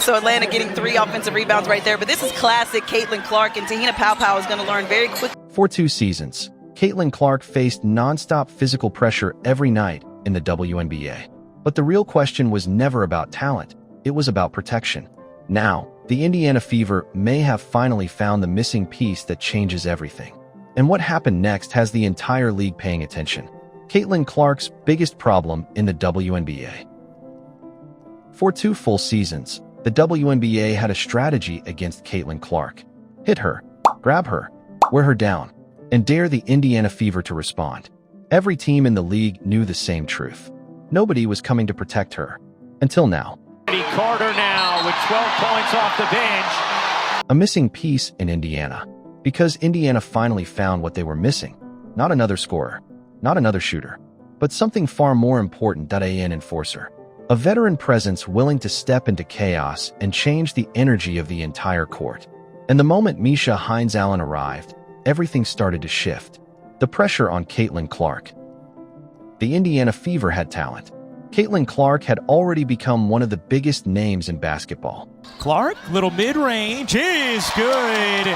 So Atlanta getting 3 offensive rebounds right there. But this is classic Caitlin Clark, and Tahina Pow is going to learn very quickly. For 2 seasons, Caitlin Clark faced nonstop physical pressure every night in the WNBA. But the real question was never about talent. It was about protection. Now, the Indiana Fever may have finally found the missing piece that changes everything. And what happened next has the entire league paying attention. Caitlin Clark's biggest problem in the WNBA. For 2 full seasons, the WNBA had a strategy against Caitlin Clark. Hit her, grab her, wear her down, and dare the Indiana Fever to respond. Every team in the league knew the same truth. Nobody was coming to protect her. Until now. Carter now with 12 points off the bench. A missing piece in Indiana. Because Indiana finally found what they were missing. Not another scorer, not another shooter, but something far more important, an enforcer. A veteran presence willing to step into chaos and change the energy of the entire court. And the moment Miesha Hines-Allen arrived, everything started to shift. The pressure on Caitlin Clark. The Indiana Fever had talent. Caitlin Clark had already become one of the biggest names in basketball. Clark, little mid-range, is good.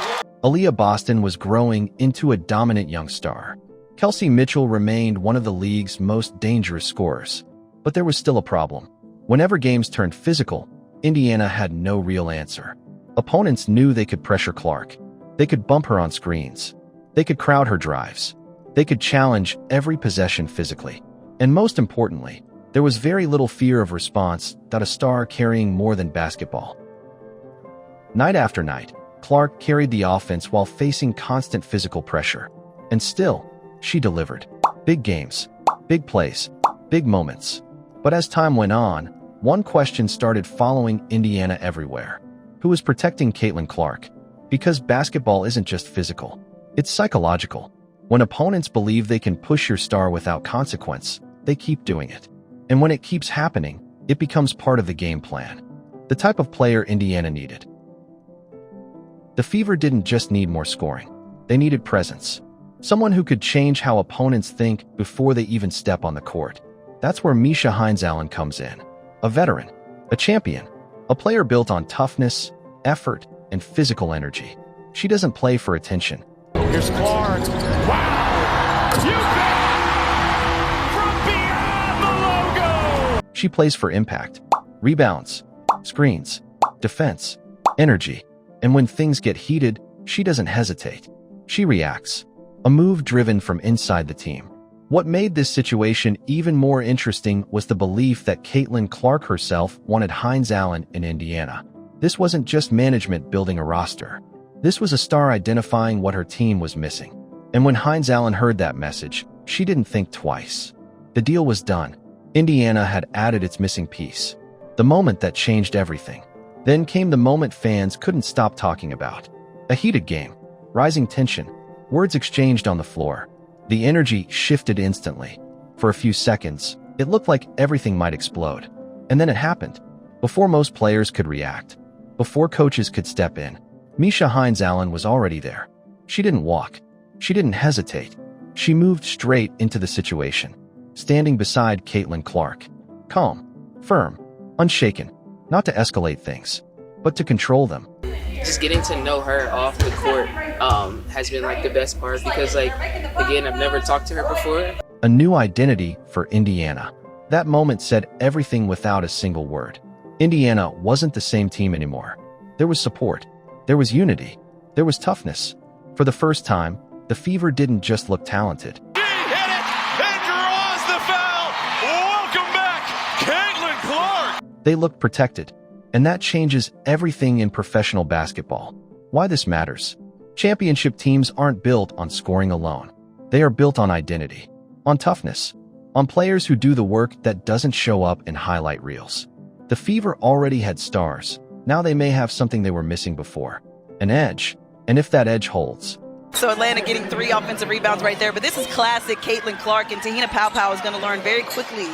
Aaliyah Boston was growing into a dominant young star. Kelsey Mitchell remained one of the league's most dangerous scorers. But there was still a problem. Whenever games turned physical, Indiana had no real answer. Opponents knew they could pressure Clark. They could bump her on screens. They could crowd her drives. They could challenge every possession physically. And most importantly, there was very little fear of response, a star carrying more than basketball. Night after night, Clark carried the offense while facing constant physical pressure. And still, she delivered. Big games, big plays, big moments. But as time went on, one question started following Indiana everywhere. Who was protecting Caitlin Clark? Because basketball isn't just physical, it's psychological. When opponents believe they can push your star without consequence, they keep doing it. And when it keeps happening, it becomes part of the game plan. The type of player Indiana needed. The Fever didn't just need more scoring. They needed presence. Someone who could change how opponents think before they even step on the court. That's where Miesha Hines-Allen comes in. A veteran, a champion, a player built on toughness, effort, and physical energy. She doesn't play for attention. Here's Clark. Wow! You bet! From beyond the logo! She plays for impact, rebounds, screens, defense, energy. And when things get heated, she doesn't hesitate. She reacts. A move driven from inside the team. What made this situation even more interesting was the belief that Caitlin Clark herself wanted Hines-Allen in Indiana. This wasn't just management building a roster. This was a star identifying what her team was missing. And when Hines-Allen heard that message, she didn't think twice. The deal was done. Indiana had added its missing piece. The moment that changed everything. Then came the moment fans couldn't stop talking about. A heated game, rising tension, words exchanged on the floor. The energy shifted instantly. For a few seconds, it looked like everything might explode. And then it happened. Before most players could react, before coaches could step in, Miesha Hines-Allen was already there. She didn't walk. She didn't hesitate. She moved straight into the situation, standing beside Caitlin Clark. Calm, firm, unshaken, not to escalate things, but to control them. Just getting to know her off the court has been like the best part because again, I've never talked to her before. A new identity for Indiana. That moment said everything without a single word. Indiana wasn't the same team anymore. There was support. There was unity. There was toughness. For the first time, the Fever didn't just look talented. She hit it and draws the foul. Welcome back, Caitlin Clark. They looked protected. And that changes everything in professional basketball. Why this matters. Championship teams aren't built on scoring alone. They are built on identity, on toughness, on players who do the work that doesn't show up in highlight reels. The Fever already had stars. Now they may have something they were missing before. An edge. And if that edge holds. So Atlanta getting 3 offensive rebounds right there. But this is classic Caitlin Clark, and Tahina Pow is going to learn very quickly